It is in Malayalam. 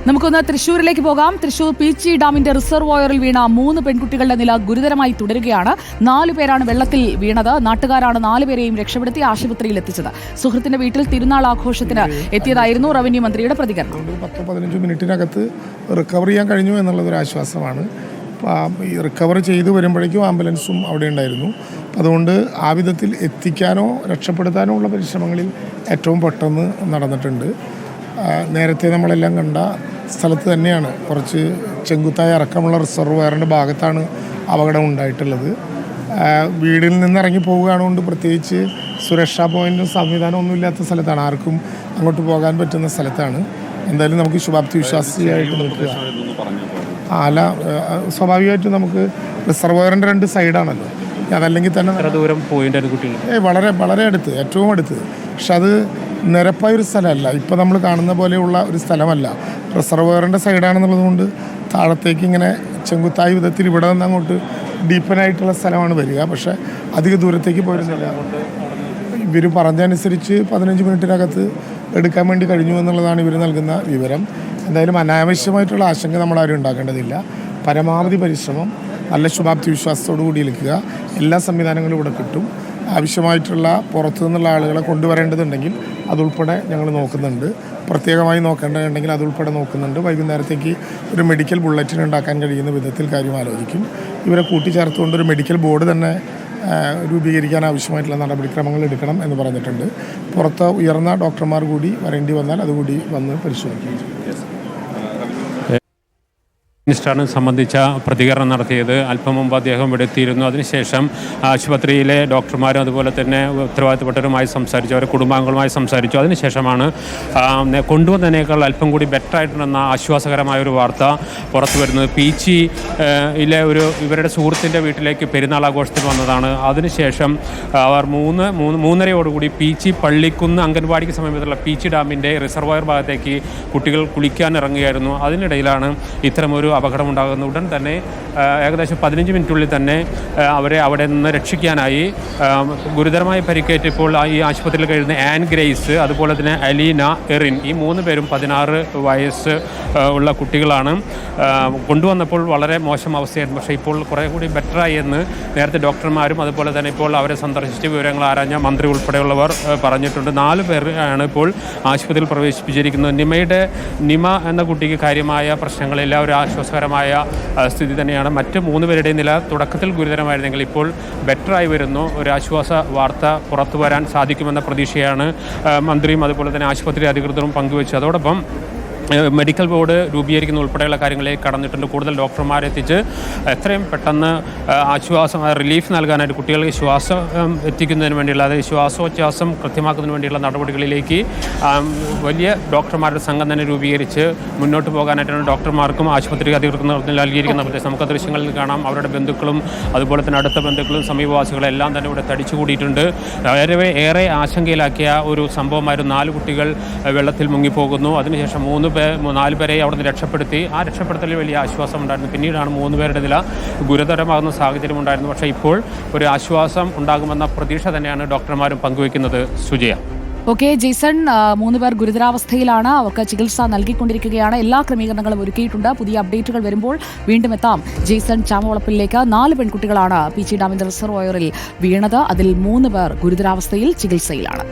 നമുക്കൊന്ന് തൃശ്ശൂരിലേക്ക് പോകാം. തൃശ്ശൂർ പീച്ചി ഡാമിന്റെ റിസർവോയറിൽ വീണ 3 പെൺകുട്ടികളുടെ നില ഗുരുതരമായി തുടരുകയാണ്. 4 പേരാണ് വെള്ളത്തിൽ വീണത്. നാട്ടുകാരാണ് 4 പേരെയും രക്ഷപ്പെടുത്തി ആശുപത്രിയിൽ എത്തിച്ചത്. സുഹൃത്തിന്റെ വീട്ടിൽ തിരുനാൾ ആഘോഷത്തിന് എത്തിയതായിരുന്നു റവന്യൂ മന്ത്രിയുടെ പ്രതികരണം. 10-15 മിനിറ്റിനകത്ത് റിക്കവർ ചെയ്യാൻ കഴിഞ്ഞു എന്നുള്ളതൊരു ആശ്വാസമാണ്. റിക്കവർ ചെയ്തു വരുമ്പോഴേക്കും ആംബുലൻസും അവിടെ ഉണ്ടായിരുന്നു. അതുകൊണ്ട് ആ വിധത്തിൽ എത്തിക്കാനോ രക്ഷപ്പെടുത്താനോ ഉള്ള പരിശ്രമങ്ങളിൽ ഏറ്റവും പെട്ടെന്ന് നടന്നിട്ടുണ്ട്. നേരത്തെ നമ്മളെല്ലാം കണ്ട സ്ഥലത്ത് തന്നെയാണ്, കുറച്ച് ചെങ്കുത്തായ ഇറക്കമുള്ള റിസർവയറിൻ്റെ ഭാഗത്താണ് അപകടം ഉണ്ടായിട്ടുള്ളത്. വീടിൽ നിന്ന് ഇറങ്ങി പോവുകയാണുകൊണ്ട് പ്രത്യേകിച്ച് സുരക്ഷാ പോയിൻറ്റും സംവിധാനം ഒന്നുമില്ലാത്ത സ്ഥലത്താണ്, ആർക്കും അങ്ങോട്ട് പോകാൻ പറ്റുന്ന സ്ഥലത്താണ്. എന്തായാലും നമുക്ക് ശുഭാപ്തി വിശ്വാസിയായിട്ട് നിൽക്കുക. അല്ല, സ്വാഭാവികമായിട്ടും നമുക്ക് റിസർവയറിൻ്റെ 2 സൈഡാണല്ലോ. അതല്ലെങ്കിൽ തന്നെ ദൂരം വളരെ വളരെ അടുത്ത്, ഏറ്റവും അടുത്ത്. പക്ഷെ അത് നിരപ്പായൊരു സ്ഥലമല്ല, ഇപ്പോൾ നമ്മൾ കാണുന്ന പോലെയുള്ള ഒരു സ്ഥലമല്ല. റിസർവയറിൻ്റെ സൈഡാണെന്നുള്ളത് കൊണ്ട് താഴത്തേക്ക് ഇങ്ങനെ ചെങ്കുത്തായ വിധത്തിൽ ഇവിടെ നിന്ന് അങ്ങോട്ട് ഡീപ്പനായിട്ടുള്ള സ്ഥലമാണ് വരിക. പക്ഷേ അധിക ദൂരത്തേക്ക് പോയിരുന്നില്ല. ഇവർ പറഞ്ഞതനുസരിച്ച് 15 മിനിറ്റിനകത്ത് എടുക്കാൻ വേണ്ടി കഴിഞ്ഞു എന്നുള്ളതാണ് ഇവർ നൽകുന്ന വിവരം. എന്തായാലും അനാവശ്യമായിട്ടുള്ള ആശങ്ക നമ്മളാരും ഉണ്ടാക്കേണ്ടതില്ല. പരമാവധി പരിശ്രമം, നല്ല ശുഭാപ്തി വിശ്വാസത്തോടു കൂടി നിൽക്കുക. എല്ലാ സംവിധാനങ്ങളും ഇവിടെ കിട്ടും. ആവശ്യമായിട്ടുള്ള പുറത്തു നിന്നുള്ള ആളുകളെ കൊണ്ടുവരേണ്ടതുണ്ടെങ്കിൽ അതുൾപ്പെടെ ഞങ്ങൾ നോക്കുന്നുണ്ട്. പ്രത്യേകമായി നോക്കേണ്ടതുണ്ടെങ്കിൽ അതുൾപ്പെടെ നോക്കുന്നുണ്ട്. വൈകുന്നേരത്തേക്ക് ഒരു മെഡിക്കൽ ബുള്ളറ്റിൻ ഉണ്ടാക്കാൻ കഴിയുന്ന വിധത്തിൽ കാര്യം ആലോചിക്കും. ഇവരെ കൂട്ടിച്ചേർത്തുകൊണ്ട് ഒരു മെഡിക്കൽ ബോർഡ് തന്നെ രൂപീകരിക്കാൻ ആവശ്യമായിട്ടുള്ള നടപടിക്രമങ്ങൾ എടുക്കണം എന്ന് പറഞ്ഞിട്ടുണ്ട്. പുറത്ത് ഉയർന്ന ഡോക്ടർമാർ കൂടി വരേണ്ടി വന്നാൽ അതുകൂടി വന്ന് പരിശോധിക്കും. മിനിസ്റ്ററിനെ സംബന്ധിച്ച പ്രതികരണം നടത്തിയത് അല്പം മുമ്പ് അദ്ദേഹം ഇവിടെ എത്തിയിരുന്നു. അതിനുശേഷം ആശുപത്രിയിലെ ഡോക്ടർമാരും അതുപോലെ തന്നെ ഉത്തരവാദിത്തപ്പെട്ടവരുമായി സംസാരിച്ചു, അവരുടെ കുടുംബാംഗങ്ങളുമായി സംസാരിച്ചു. അതിനുശേഷമാണ് കൊണ്ടുവന്നതിനേക്കാൾ അല്പം കൂടി ബെറ്ററായിട്ടുണ്ടെന്ന ആശ്വാസകരമായ ഒരു വാർത്ത പുറത്തു വരുന്നത്. പീച്ചിയിലെ ഇവരുടെ സുഹൃത്തിൻ്റെ വീട്ടിലേക്ക് പെരുന്നാൾ ആഘോഷത്തിന് വന്നതാണ്. അതിനുശേഷം അവർ 3:30 പീച്ചി പള്ളിക്കുന്ന് അംഗൻവാടിക്ക് സമീപത്തുള്ള പീച്ചി ഡാമിൻ്റെ റിസർവോയർ ഭാഗത്തേക്ക് കുട്ടികൾ കുളിക്കാൻ ഇറങ്ങുകയായിരുന്നു. അതിനിടയിലാണ് ഇത്തരമൊരു അപകടമുണ്ടാകുന്ന. ഉടൻ തന്നെ ഏകദേശം 15 മിനിറ്റുള്ളിൽ തന്നെ അവരെ അവിടെ നിന്ന് രക്ഷിക്കാനായി ഗുരുതരമായി പരിക്കേറ്റ് ഇപ്പോൾ ഈ ആശുപത്രിയിൽ കഴിയുന്ന ആൻ ഗ്രേസ്, അതുപോലെ തന്നെ അലീന, എറിൻ, ഈ 3 പേരും 16 വയസ്സ് ഉള്ള കുട്ടികളാണ്. കൊണ്ടുവന്നപ്പോൾ വളരെ മോശം അവസ്ഥയായിരുന്നു. പക്ഷേ ഇപ്പോൾ കുറേ കൂടി ബെറ്ററായി എന്ന് നേരത്തെ ഡോക്ടർമാരും അതുപോലെ തന്നെ ഇപ്പോൾ അവരെ സന്ദർശിച്ച് വിവരങ്ങൾ ആരാഞ്ഞ മന്ത്രി ഉൾപ്പെടെയുള്ളവർ പറഞ്ഞിട്ടുണ്ട്. 4 പേരാണ് ഇപ്പോൾ ആശുപത്രിയിൽ പ്രവേശിപ്പിച്ചിരിക്കുന്നത്. നിമ എന്ന കുട്ടിക്ക് കാര്യമായ പ്രശ്നങ്ങളില്ല, ഒരു ആശ്വാസകരമായ സ്ഥിതി തന്നെയാണ്. മറ്റ് 3 പേരുടെയും നില തുടക്കത്തിൽ ഗുരുതരമായിരുന്നെങ്കിൽ ഇപ്പോൾ ബെറ്ററായി വരുന്നു. ഒരു ആശ്വാസ വാർത്ത പുറത്തു വരാൻ സാധിക്കുമെന്ന പ്രതീക്ഷയാണ് മന്ത്രിയും അതുപോലെ തന്നെ ആശുപത്രി അധികൃതരും പങ്കുവച്ചു. അതോടൊപ്പം മെഡിക്കൽ ബോർഡ് രൂപീകരിക്കുന്ന ഉൾപ്പെടെയുള്ള കാര്യങ്ങളിലേക്ക് കടന്നിട്ടുണ്ട്. കൂടുതൽ ഡോക്ടർമാരെ എത്തിച്ച് എത്രയും പെട്ടെന്ന് റിലീഫ് നൽകാനായിട്ട് കുട്ടികൾക്ക് ശ്വാസം എത്തിക്കുന്നതിന് വേണ്ടിയുള്ള, അതായത് ശ്വാസോച്ഛ്വാസം കൃത്യമാക്കുന്നതിന് വേണ്ടിയുള്ള നടപടികളിലേക്ക് വലിയ ഡോക്ടർമാരുടെ സംഘം തന്നെ രൂപീകരിച്ച് മുന്നോട്ട് പോകാനായിട്ടാണ് ഡോക്ടർമാർക്കും ആശുപത്രി അധികൃതർക്കും നൽകിയിരിക്കുന്ന പ്രദേശം. നമുക്ക് ദൃശ്യങ്ങളിൽ കാണാം. അവരുടെ ബന്ധുക്കളും അതുപോലെ തന്നെ അടുത്ത ബന്ധുക്കളും സമീപവാസികളും എല്ലാം തന്നെ ഇവിടെ തടിച്ചുകൂടിയിട്ടുണ്ട്. ഏറെ ആശങ്കയിലാക്കിയ ഒരു സംഭവമായിരുന്നു. 4 കുട്ടികൾ വെള്ളത്തിൽ മുങ്ങിപ്പോകുന്നു. അതിനുശേഷം 4 പേരെ അവിടെ നിന്ന് രക്ഷപ്പെടുത്തി. ആ രക്ഷപ്പെടുത്തലിൽ വലിയ ആശ്വാസം ഉണ്ടായിരുന്നു. പിന്നീടാണ് 3 പേരുടെ നില ഗുരുതരമാകുന്ന സാഹചര്യം ഉണ്ടായിരുന്നു. പക്ഷേ ഇപ്പോൾ ഒരു ആശ്വാസം ഉണ്ടാകുമെന്ന പ്രതീക്ഷ തന്നെയാണ് ഡോക്ടർമാരും പങ്കുവയ്ക്കുന്നത്. സുജയ. ഓക്കെ ജെയ്സൺ, 3 പേർ ഗുരുതരാവസ്ഥയിലാണ്. അവർക്ക് ചികിത്സ നൽകിക്കൊണ്ടിരിക്കുകയാണ്. എല്ലാ ക്രമീകരണങ്ങളും ഒരുക്കിയിട്ടുണ്ട്. പുതിയ അപ്ഡേറ്റുകൾ വരുമ്പോൾ വീണ്ടും എത്താം. ജെയ്സൺ ചാമവളപ്പിലേക്ക്. 4 പെൺകുട്ടികളാണ് പീച്ചി ഡാമിന്റെ റിസർവോയറിൽ വീണത്. അതിൽ 3 പേർ ഗുരുതരാവസ്ഥയിൽ ചികിത്സയിലാണ്.